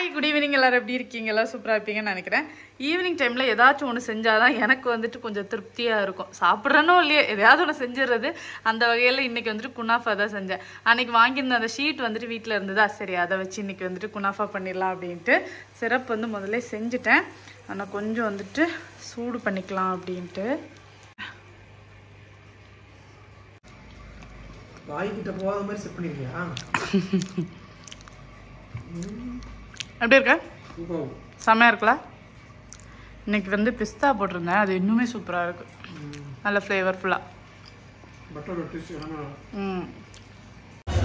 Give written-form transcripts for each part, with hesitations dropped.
Hi good evening. எல்லாரும் எப்படி இருக்கீங்க? எல்லாம் சூப்பராக இருப்பீங்கன்னு நினைக்கிறேன். ஈவினிங் டைமில் ஏதாச்சும் ஒன்று செஞ்சால் தான் எனக்கு வந்துட்டு கொஞ்சம் திருப்தியாக இருக்கும். சாப்பிட்றனோ இல்லையோ எதையாவது ஒன்று செஞ்சிடுறது. அந்த வகையில் இன்றைக்கி வந்துட்டு குனாஃபா தான் செஞ்சேன். அன்றைக்கி வாங்கியிருந்த அந்த ஷீட் வந்துட்டு வீட்டில் இருந்ததா, சரி அதை வச்சு இன்றைக்கி வந்துட்டு குனாஃபா பண்ணிடலாம் அப்படின்ட்டு சிரப் வந்து முதல்ல செஞ்சுட்டேன். ஆனால் கொஞ்சம் வந்துட்டு சூடு பண்ணிக்கலாம் அப்படின்ட்டு. வாய்க்கிட்ட போகாத மாதிரி செட் பண்ணிருக்கியா? எப்படி இருக்க? செம்மையாக இருக்குல்ல? இன்னைக்கு வந்து பிஸ்தா போட்டிருந்தேன், அது இன்னுமே சூப்பராக இருக்கு. நல்ல ஃப்ளேவர்ஃபுல்லாக.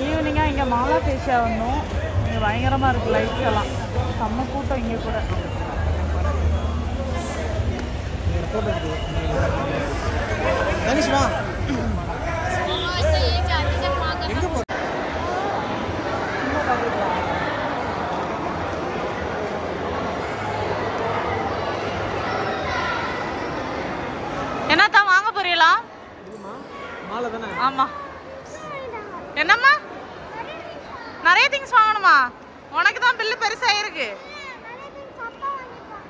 ஈவினிங்காக இங்கே மாலா ஃபேஷியா வந்தோம். இங்கே பயங்கரமாக இருக்குது லைட்ஸ் எல்லாம். செம்ம கூட்டம் இங்கே கூட. என்னத்தான் வாங்க போறீங்களா? ஆமா. என்னம்மா நிறைய திங்ஸ் வாங்கணுமா? உனக்கு தான் பில்லு பெருசா இருக்கு.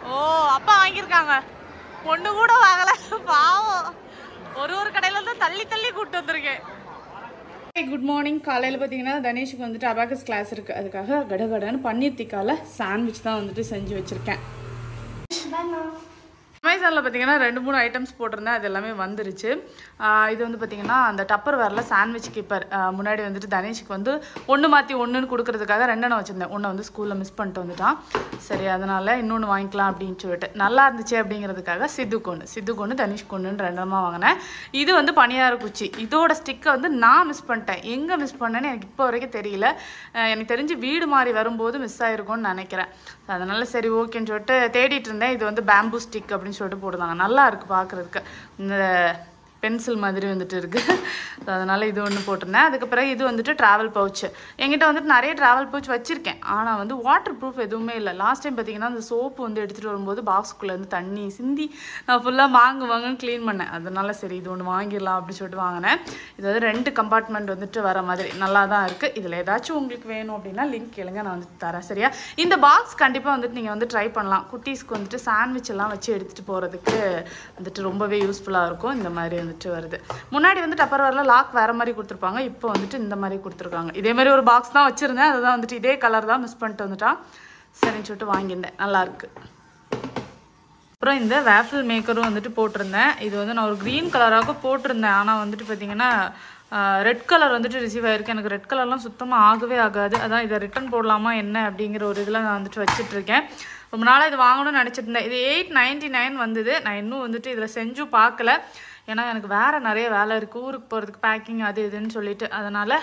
ஓ அப்பா வாங்கியிருக்காங்க, பொண்ணு கூட வாங்கல பாவம். ஒரு கடையில தான் தள்ளி தள்ளி கூப்பிட்டு வந்திருக்கேன். Good morning. காலையில் பார்த்தீங்கன்னா தனேஷுக்கு வந்துட்டு அபாகஸ் கிளாஸ் இருக்குது. அதுக்காக கடகடன்னு பன்னீர் திக்கால சாண்ட்விச் தான் வந்துட்டு செஞ்சு வச்சுருக்கேன். அமேசானில் பார்த்தீங்கன்னா 2-3 ஐட்டம்ஸ் போட்டிருந்தேன், அது எல்லாமே வந்துருச்சு. இது வந்து பார்த்தீங்கன்னா அந்த டப்பர் வேரில் சாண்ட்விச் கீப்பர். முன்னாடி வந்துட்டு தனேஷுக்கு வந்து ஒன்று மாற்றி ஒன்றுன்னு கொடுக்கறதுக்காக 2 வச்சுருந்தேன். ஒன்றை வந்து ஸ்கூலில் மிஸ் பண்ணிட்டு வந்துட்டான். சரி அதனால் இன்னொன்று வாங்கிக்கலாம் அப்படின்னு சொல்லிட்டு நல்லா இருந்துச்சு அப்படிங்கிறதுக்காக சித்துக்கு ஒன்று தனேஷ்க்கு ஒன்றுன்னு 2 வாங்கினேன். இது வந்து பனியார குச்சி. இதோட ஸ்டிக்கை வந்து நான் மிஸ் பண்ணிட்டேன். எங்கே மிஸ் பண்ணேன்னு எனக்கு இப்போ வரைக்கும் தெரியல. எனக்கு தெரிஞ்சு வீடு மாறி வரும்போது மிஸ் ஆகிருக்கும்னு நினைக்கிறேன். அதனால் சரி ஓகேன்னு சொல்லிட்டு தேடிட்டு இருந்தேன். இது வந்து பேம்பூ ஸ்டிக் அப்படின்னு சொல்லிட்டு போடுறாங்க. நல்லா இருக்குது பார்க்குறதுக்கு. இந்த பென்சில் மாதிரி வந்துட்டு இருக்குது. அதனால் இது ஒன்று போட்டிருந்தேன். அதுக்கு பிறகு இது வந்துட்டு ட்ராவல் பவுச்சு. என்கிட்ட வந்துட்டு நிறைய ட்ராவல் பவுச் வச்சுருக்கேன், ஆனால் வந்து வாட்டர் ப்ரூஃப் எதுவுமே இல்லை. லாஸ்ட் டைம் பார்த்தீங்கன்னா அந்த சோப்பு வந்து எடுத்துகிட்டு வரும்போது பாக்ஸ்குள்ளேருந்து தண்ணி சிந்தி நான் ஃபுல்லாக வாங்குன்னு க்ளீன் பண்ணேன். அதனால சரி இது ஒன்று வாங்கிடலாம் அப்படின்னு சொல்லிட்டு வாங்கினேன். இது வந்து 2 கம்பார்ட்மெண்ட் வந்துட்டு வர மாதிரி நல்லா தான் இருக்குது. இதில் ஏதாச்சும் உங்களுக்கு வேணும் அப்படின்னா லிங்க் கேளுங்க, நான் வந்துட்டு தரேன். சரியா? இந்த பாக்ஸ் கண்டிப்பாக வந்துட்டு நீங்கள் வந்து ட்ரை பண்ணலாம். குட்டீஸ்க்கு வந்துட்டு சாண்ட்விச் எல்லாம் வச்சு எடுத்துகிட்டு போகிறதுக்கு வந்துட்டு ரொம்பவே யூஸ்ஃபுல்லாக இருக்கும். இந்த மாதிரி வந்துட்டு வருது. முன்னாடி வந்து டப்பர் வேரில் லாக் வேறு மாதிரி கொடுத்துருப்பாங்க, இப்போ வந்துட்டு இந்த மாதிரி கொடுத்துருக்காங்க. இதே மாதிரி ஒரு பாக்ஸ் தான் வச்சுருந்தேன், அதுதான் வந்துட்டு இதே கலர் தான் மிஸ் பண்ணிட்டு வந்துட்டான். சரின்னு சொல்லிட்டு வாங்கியிருந்தேன். நல்லாயிருக்கு. அப்புறம் இந்த வேஃபில் மேக்கரும் வந்துட்டு போட்டிருந்தேன். இது வந்து நான் ஒரு க்ரீன் கலராக போட்டிருந்தேன், ஆனால் வந்துட்டு பார்த்தீங்கன்னா ரெட் கலர் வந்துட்டு ரிசீவ் ஆகிருக்கு. எனக்கு ரெட் கலர்லாம் சுத்தமாக ஆகவே ஆகாது. அதான் இதை ரிட்டன் போடலாமா என்ன அப்படிங்கிற ஒரு இதில் நான் வந்துட்டு வச்சிட்ருக்கேன். ரொம்ப நாளாக இது வாங்கணும்னு நினச்சிட்டு இருந்தேன். இது 899 வந்தது. நான் இன்னும் வந்துட்டு இதில் செஞ்சும் பார்க்கல, ஏன்னா எனக்கு வேறு நிறைய வேலை இருக்குது. ஊருக்கு போகிறதுக்கு பேக்கிங் அது இதுன்னு சொல்லிட்டு, அதனால்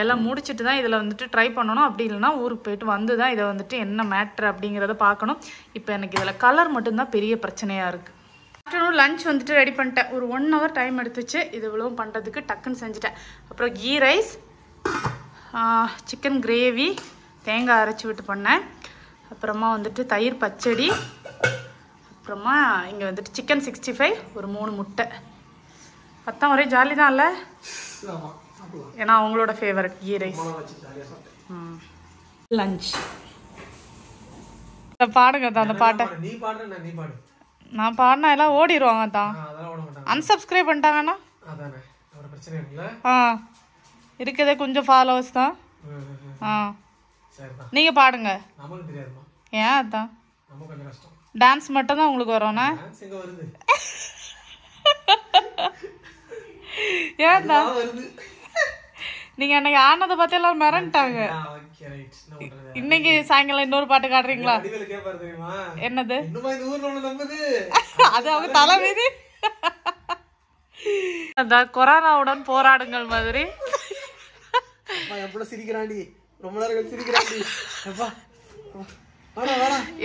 எல்லாம் முடிச்சுட்டு தான் இதில் வந்துட்டு ட்ரை பண்ணணும். அப்படி இல்லைனா ஊருக்கு போயிட்டு வந்து தான் இதை வந்துட்டு என்ன மேட்ரு அப்படிங்கிறத பார்க்கணும். இப்போ எனக்கு இதில் கலர் மட்டும்தான் பெரிய பிரச்சனையாக இருக்குது. ஆஃப்டர்நூன் லஞ்ச் வந்துட்டு ரெடி பண்ணிட்டேன். ஒரு 1 hour டைம் எடுத்துச்சு. இது இவ்வளவும் பண்ணுறதுக்கு டக்குன்னு செஞ்சுட்டேன். அப்புறம் கீ ரைஸ், சிக்கன் கிரேவி தேங்காய் அரைச்சி விட்டு பண்ணேன். அப்புறமா வந்துட்டு தயிர் பச்சடி. அப்புறமா இங்கே வந்துட்டு சிக்கன் 65, ஒரு 3 முட்டை. பத்தாம் ஒரே ஜாலி தான் இல்லை? ஏன்னா அவங்களோட ஃபேவரட் கீ ரைஸ். லஞ்ச் பாடுங்க தான் அந்த பாட்டை. நான் பாடினா எல்லாம் ஓடிடுவாங்க தான். அன்சப்ஸ்கிரைப் பண்ணிட்டாங்கன்னா இருக்கதே கொஞ்சம் ஃபாலோவர்ஸ் தான். நீங்கள் பாடுங்க. ஏன் அதான் டான்ஸ் மட்டும் தான் உங்களுக்கு வரும்னா? ஏன்டா நீங்கள் அன்னைக்கு ஆனதை பார்த்து எல்லாம் மிரண்டாங்க. இன்னைக்கு சாயங்காலம் இன்னொரு பாட்டு காட்டுறீங்களா? என்னது? அது அவங்க தலைவிதி. அந்த கொரோனாவுடன் போராடுங்கள் மாதிரி.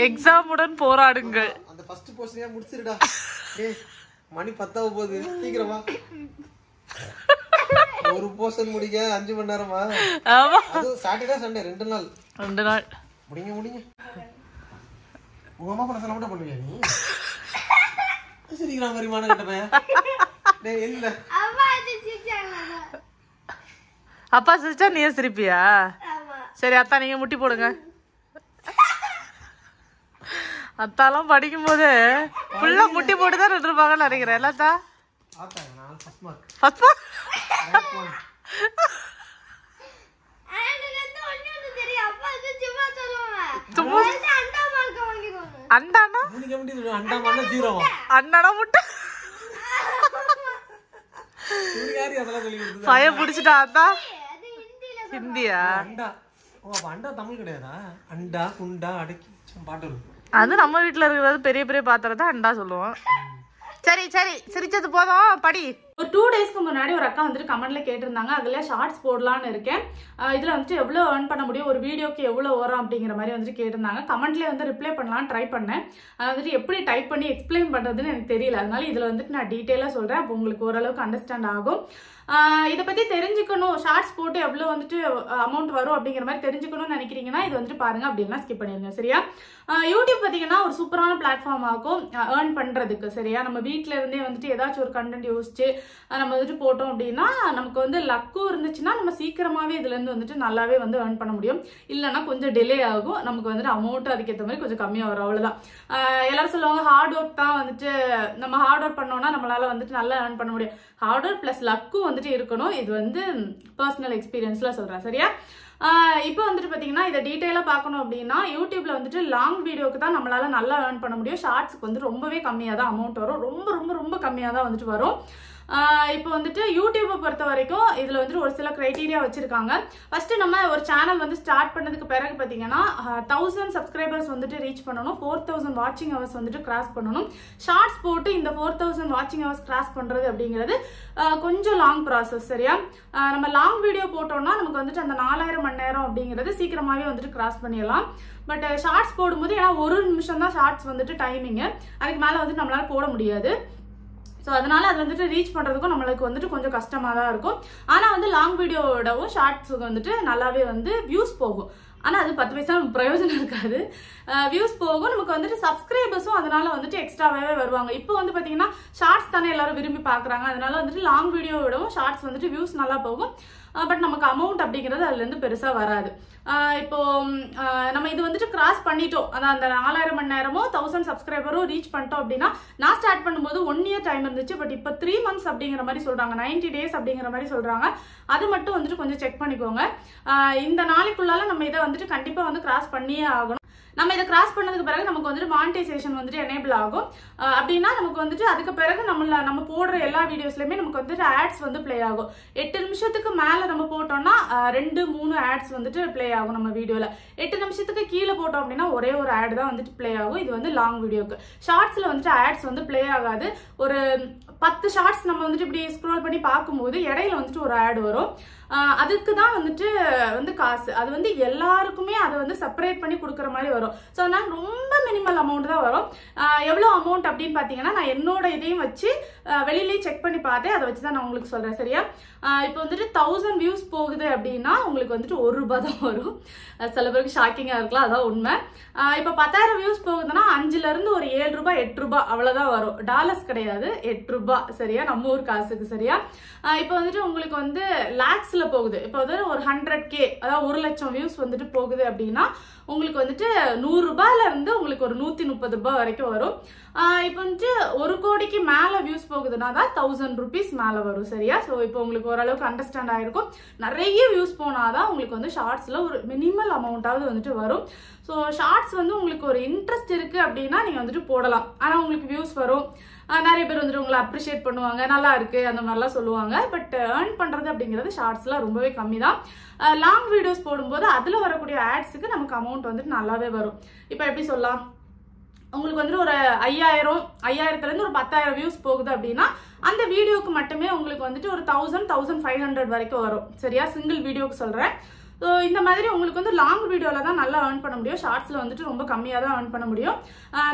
எக்ஸாமுடன் போராடுங்கள். அந்த ஃபர்ஸ்ட் போர்ஷனே முடிச்சிருடா. டேய் மணி 10 போகுது, சீக்கிரமா. ஒரு போர்ஷன் முடிக்க 5 மணி நேரமா? ஆமா. அது சாட்டர்டே சண்டே 2 நாள். முடிங்க. உங்க அம்மா பண்ண சொல்ல பண்ணுவியா நீ? சீக்கிரம் மரிமான கட்டப்பையா. டேய் இல்ல. அப்பா சிரிச்சா நீ சிரிப்பியா? சரி அத்தா நீங்க முட்டி போடுங்க. அத்தாலாம் படிக்கும் போது ஃபுல்லா முட்டி போட்டு தான் இருப்பாங்கன்னு நினைக்கிறேன். எல்லாத்தா ஃபர்ஸ்ட் மார்க் அண்டானா அண்டானா முட்டை பய புடிச்சிட்டா அத்தா. ஹிந்தியா? தமிழ் கிடையாதா? அண்டா குண்டா அடக்கி பாட்டு அது நம்ம வீட்டுல இருக்கிறது பெரிய பெரிய பாத்திரத்தை அண்டா சொல்லுவோம். சரி சரி சிரிச்சது போதும், படி. ஒரு 2 டேஸ்க்கு முன்னாடி ஒரு அக்கா வந்துட்டு கமெண்ட்ல கேட்டிருந்தாங்க, அதுல ஷார்ட்ஸ் போடலான்னு இருக்கேன், இதுல வந்துட்டு எவ்வளவு ஏர்ன் பண்ண முடியும், ஒரு வீடியோக்கு எவ்வளவு வரும் அப்படிங்கிற மாதிரி வந்துட்டு கேட்டிருந்தாங்க. கமெண்ட்லேயே வந்து ரிப்ளை பண்ணலாம்னு ட்ரை பண்ணேன். வந்துட்டு எப்படி டைப் பண்ணி எக்ஸ்பிளைன் பண்றதுன்னு எனக்கு தெரியல. அதனால இதுல வந்துட்டு நான் டீட்டெயிலாக சொல்றேன், அப்போ உங்களுக்கு ஓரளவுக்கு அண்டர்ஸ்டாண்ட் ஆகும். இதை பத்தி தெரிஞ்சுக்கணும், ஷார்ட்ஸ் போட்டு எவ்வளவு வந்துட்டு அமௌண்ட் வரும் அப்படிங்கிற மாதிரி தெரிஞ்சுக்கணும்னு நினைக்கிறீங்கன்னா இது வந்துட்டு பாருங்க, அப்படின்னா ஸ்கிப் பண்ணிருங்க. சரியா? யூடியூப் பார்த்தீங்கன்னா ஒரு சூப்பரான பிளாட்ஃபார்ம் ஆகும் ஏர்ன் பண்றதுக்கு. சரியா? நம்ம வீட்டில இருந்தே வந்துட்டு ஏதாச்சும் ஒரு கண்டென்ட் யோசிச்சு நம்ம வந்துட்டு போட்டோம் அப்படின்னா நமக்கு வந்து லக்கும் இருந்துச்சுன்னா நம்ம சீக்கிரமாவே இதுல இருந்து வந்துட்டு நல்லாவே வந்து ஏர்ன் பண்ண முடியும். இல்லைன்னா கொஞ்சம் டிலே ஆகும், நமக்கு வந்துட்டு அமௌண்ட் அதுக்கேற்ற மாதிரி கொஞ்சம் கம்மியா வரும், அவ்வளவுதான். எல்லாரும் சொல்லுவாங்க ஹார்ட் ஒர்க் தான் வந்துட்டு, நம்ம ஹார்ட் ஒர்க் பண்ணோம்னா நம்மளால வந்துட்டு நல்லா ஏர்ன் பண்ண முடியும். ஹார்ட் ஒர்க் பிளஸ் லக்கும் வந்துட்டு இருக்கணும். இது வந்து பர்சனல் எக்ஸ்பீரியன்ஸ்ல சொல்றேன். சரியா? இப்போ வந்துட்டு பாத்தீங்கன்னா இதை டீட்டெயிலா பார்க்கணும் அப்படின்னா யூடியூப்ல வந்துட்டு லாங் வீடியோக்கு தான் நம்மளால நல்லா ஏர்ன் பண்ண முடியும். ஷார்ட்ஸ்க்கு வந்து ரொம்பவே கம்மியா தான் அமௌண்ட் வரும், ரொம்ப ரொம்ப ரொம்ப கம்மியா தான் வந்துட்டு வரும். இப்போ வந்துட்டு யூடியூப்பை பொறுத்த வரைக்கும் இதுல வந்துட்டு ஒரு சில கிரைட்டீரியா வச்சிருக்காங்க. ஃபர்ஸ்ட் நம்ம ஒரு சேனல் வந்து ஸ்டார்ட் பண்ணதுக்கு பிறகு பாத்தீங்கன்னா 1000 சப்ஸ்கிரைபர்ஸ் வந்துட்டு ரீச் பண்ணணும், 4000 வாட்சிங் ஹவர்ஸ் வந்துட்டு கிராஸ் பண்ணணும். ஷார்ட்ஸ் போட்டு இந்த 4000 வாட்சிங் ஹவர்ஸ் கிராஸ் பண்றது அப்படிங்கிறது கொஞ்சம் லாங் ப்ராசஸ். சரியா? நம்ம லாங் வீடியோ போட்டோம்னா நமக்கு வந்துட்டு அந்த 4000 மணி நேரம் அப்படிங்கிறது சீக்கிரமாவே வந்துட்டு கிராஸ் பண்ணிடலாம். பட் ஷார்ட்ஸ் போடும்போது ஏன்னா 1 நிமிஷம் தான் ஷார்ட்ஸ் வந்துட்டு டைமிங், அதுக்கு மேல வந்துட்டு நம்மளால போட முடியாது. ஸோ அதனால அது வந்துட்டு ரீச் பண்றதுக்கும் நம்மளுக்கு வந்துட்டு கொஞ்சம் கஷ்டமா தான் இருக்கும். ஆனா வந்து லாங் வீடியோவோடவும் ஷார்ட்ஸுக்கு வந்துட்டு நல்லாவே வந்து வியூஸ் போகும். ஆனா அது 10 பைசா பிரயோஜனம் இருக்காது. வியூஸ் போகும், நமக்கு வந்துட்டு சப்ஸ்கிரைபர்ஸும் அதனால வந்துட்டு எக்ஸ்ட்ராவே வருவாங்க. இப்போ வந்து பாத்தீங்கன்னா ஷார்ட்ஸ் தானே எல்லாரும் விரும்பி பாக்குறாங்க, அதனால வந்துட்டு லாங் வீடியோவிடவும் ஷார்ட்ஸ் வந்துட்டு வியூஸ் நல்லா போகும். பட் நமக்கு அமௌண்ட் அப்படிங்கிறது அதுல இருந்து பெருசா வராது. இப்போ நம்ம இது வந்துட்டு கிராஸ் பண்ணிட்டோம், அதான் அந்த 4000 மணி நேரமோ 1000 சப்ஸ்கிரைபரும் ரீச் பண்ணிட்டோம் அப்படின்னா, நான் ஸ்டார்ட் பண்ணும்போது 1 இயர் டைம் இருந்துச்சு, பட் இப்போ 3 months அப்படிங்கிற மாதிரி சொல்றாங்க, 90 days அப்படிங்கிற மாதிரி சொல்றாங்க. அது மட்டும் வந்துட்டு கொஞ்சம் செக் பண்ணிக்கோங்க. இந்த நாளைக்குள்ளால நம்ம இதை வந்துட்டு கண்டிப்பா வந்து கிராஸ் பண்ணியே ஆகணும். நம்ம இதை கிராஸ் பண்ணதுக்கு பிறகு நமக்கு வந்துட்டு மானிட்டைசேஷன் வந்துட்டு எனேபிள் ஆகும். அப்படின்னா நமக்கு வந்துட்டு அதுக்கு பிறகு நம்ம போடுற எல்லா வீடியோஸ்லயுமே நமக்கு வந்துட்டு ஆட்ஸ் வந்து பிளே ஆகும். 8 நிமிஷத்துக்கு மேல நம்ம போட்டோம்னா 2-3 ஆட்ஸ் வந்துட்டு பிளே ஆகும் நம்ம வீடியோல. 8 நிமிஷத்துக்கு கீழே போட்டோம் அப்படின்னா ஒரே ஒரு ஆட் தான் வந்துட்டு பிளே ஆகும். இது வந்து லாங் வீடியோக்கு. ஷார்ட்ஸ்ல வந்துட்டு ஆட்ஸ் வந்து பிளே ஆகாது. ஒரு 10 ஷார்ட்ஸ் நம்ம வந்துட்டு இப்படி ஸ்க்ரோல் பண்ணி பார்க்கும்போது இடையில வந்துட்டு ஒரு ஆட் வரும். அதுக்கு தான் வந்துட்டு காசு. அது வந்து எல்லாருக்குமே அதை வந்து செப்பரேட் பண்ணி கொடுக்குற மாதிரி வரும். ஸோ அதனால ரொம்ப மினிமல் அமௌண்ட் தான் வரும். எவ்வளோ அமௌண்ட் அப்படின்னு பார்த்தீங்கன்னா நான் என்னோட இதையும் வச்சு வெளியிலேயே செக் பண்ணி பார்த்தேன், அதை வச்சு தான் நான் உங்களுக்கு சொல்றேன். சரியா? இப்போ வந்துட்டு 1000 வியூஸ் போகுது அப்படின்னா உங்களுக்கு வந்துட்டு ₹1 தான் வரும். சில பேருக்கு ஷாக்கிங்கா இருக்கலாம், அதான் உண்மை. இப்போ 10,000 வியூஸ் போகுதுன்னா 5ல இருந்து ஒரு ₹7 ₹8 அவ்வளவுதான் வரும். டாலர்ஸ் கிடையாது, ₹8. சரியா? நம்ம ஊர் காசுக்கு. சரியா? இப்போ வந்துட்டு உங்களுக்கு வந்து லாக்ஸ்ல போகுது. இப்போ வந்து ஒரு 100K, அதாவது 1,00,000 வியூஸ் வந்துட்டு போகுது அப்படின்னா உங்களுக்கு வந்துட்டு ₹100 இருந்து உங்களுக்கு ஒரு ₹130 வரைக்கும் வரும். இப்போ வந்துட்டு 1 கோடிக்கு மேல வியூஸ் போகுதுன்னா தான் ₹1000 மேல வரும். சரியா? ஸோ இப்போ உங்களுக்கு ஓரளவுக்கு அண்டர்ஸ்டாண்ட் ஆயிருக்கும். நிறைய வியூஸ் போனாதான் உங்களுக்கு வந்து ஷார்ட்ஸ்ல ஒரு மினிமல் அமௌண்ட்டாவது வந்துட்டு வரும். ஸோ ஷார்ட்ஸ் வந்து உங்களுக்கு ஒரு இன்ட்ரெஸ்ட் இருக்கு அப்படின்னா நீங்க வந்துட்டு போடலாம். ஆனா உங்களுக்கு வியூஸ் வரும், நிறைய பேர் வந்துட்டு உங்களை அப்ரிஷியேட் பண்ணுவாங்க, நல்லா இருக்கு அந்த மாதிரிலாம் சொல்லுவாங்க. பட் ஏர்ன் பண்றது அப்படிங்கிறது ஷார்ட்ஸ்ல ரொம்பவே கம்மி தான். லாங் வீடியோஸ் போடும்போது அதுல வரக்கூடிய ஆட்ஸுக்கு நமக்கு அமௌண்ட் வந்துட்டு நல்லாவே வரும். இப்போ எப்படி சொல்லலாம், உங்களுக்கு வந்துட்டு ஒரு 5000 இருந்து ஒரு 10,000 வியூஸ் போகுது அப்படின்னா அந்த வீடியோக்கு மட்டுமே உங்களுக்கு வந்துட்டு ஒரு 1000-1500 வரைக்கும் வரும். சரியா? சிங்கிள் வீடியோக்கு சொல்றேன். ஸோ இந்த மாதிரி உங்களுக்கு வந்து லாங் வீடியோவில் தான் நல்லா ஏர்ன் பண்ண முடியும். ஷார்ட்ஸில் வந்துட்டு ரொம்ப கம்மியாக தான் ஏர்ன் பண்ண முடியும்.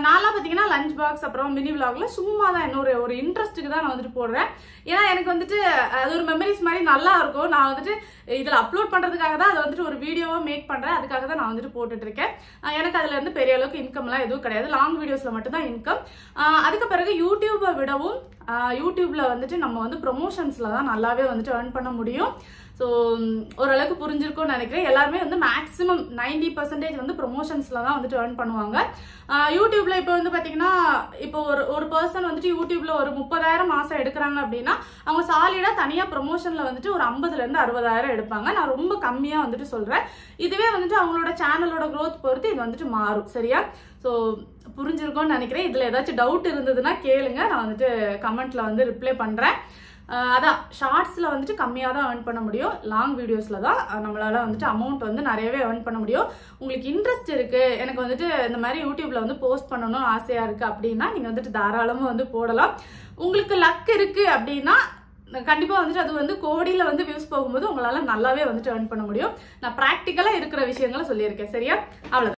நான்லாம் பார்த்தீங்கன்னா லஞ்ச் பாக்ஸ் அப்புறம் மினி விலாகில் சும்மா தான் ஒரு இன்ட்ரெஸ்ட்டுக்கு தான் நான் வந்துட்டு போடுறேன். ஏன்னா எனக்கு வந்துட்டு அது ஒரு மெமரிஸ் மாதிரி நல்லா இருக்கும். நான் வந்துட்டு இதில் அப்லோட் பண்ணுறதுக்காக தான் அதை வந்துட்டு ஒரு வீடியோவாக மேக் பண்ணுறேன். அதுக்காக தான் நான் வந்துட்டு போட்டுட்டு இருக்கேன். எனக்கு அதுல இருந்து பெரிய அளவுக்கு இன்கம்லாம் எதுவும் கிடையாது. லாங் வீடியோஸில் மட்டும்தான் இன்கம். அதுக்கு பிறகு யூடியூப்பை விடவும் யூடியூப்ல வந்துட்டு நம்ம வந்து ப்ரொமோஷன்ஸ்ல தான் நல்லாவே வந்துட்டு ஏர்ன் பண்ண முடியும். ஸோ ஓரளவுக்கு புரிஞ்சிருக்கும்னு நினைக்கிறேன். எல்லாருமே வந்து மேக்ஸிமம் 90% வந்து ப்ரொமோஷன்ஸ்ல தான் வந்துட்டு ஏர்ன் பண்ணுவாங்க. யூடியூப்ல இப்போ வந்து பாத்தீங்கன்னா இப்போ ஒரு பர்சன் வந்துட்டு யூடியூப்ல ஒரு 30,000 மாசம் எடுக்கிறாங்க அப்படின்னா அவங்க சாலிடா தனியா ப்ரொமோஷன்ல வந்துட்டு ஒரு 50,000 இருந்து 60,000 எடுப்பாங்க. நான் ரொம்ப கம்மியா வந்துட்டு சொல்றேன். இதுவே வந்துட்டு அவங்களோட சேனலோட க்ரோத் பொறுத்து இது வந்துட்டு மாறும். சரியா? ஸோ புரிஞ்சிருக்கும்னு நினைக்கிறேன். இதுல ஏதாச்சும் டவுட் இருந்ததுன்னா கேளுங்க, நான் வந்துட்டு கமெண்ட்ல வந்து ரிப்ளை பண்றேன். அதான் ஷார்ட்ஸில் வந்துட்டு கம்மியாக தான் ஏர்ன் பண்ண முடியும். லாங் வீடியோஸில் தான் நம்மளால் வந்துட்டு அமௌண்ட் வந்து நிறையவே ஏர்ன் பண்ண முடியும். உங்களுக்கு இன்ட்ரெஸ்ட் இருக்குது, எனக்கு வந்துட்டு இந்த மாதிரி யூடியூப்பில் வந்து போஸ்ட் பண்ணணும்னு ஆசையாக இருக்குது அப்படின்னா நீங்கள் வந்துட்டு தாராளமாக வந்து போடலாம். உங்களுக்கு லக் இருக்குது அப்படின்னா கண்டிப்பாக வந்துட்டு அது வந்து கோடியில் வந்து வியூஸ் போகும்போது உங்களால் நல்லாவே வந்துட்டு ஏர்ன் பண்ண முடியும். நான் ப்ராக்டிக்கலாக இருக்கிற விஷயங்களை சொல்லியிருக்கேன். சரியா? அவ்வளோ.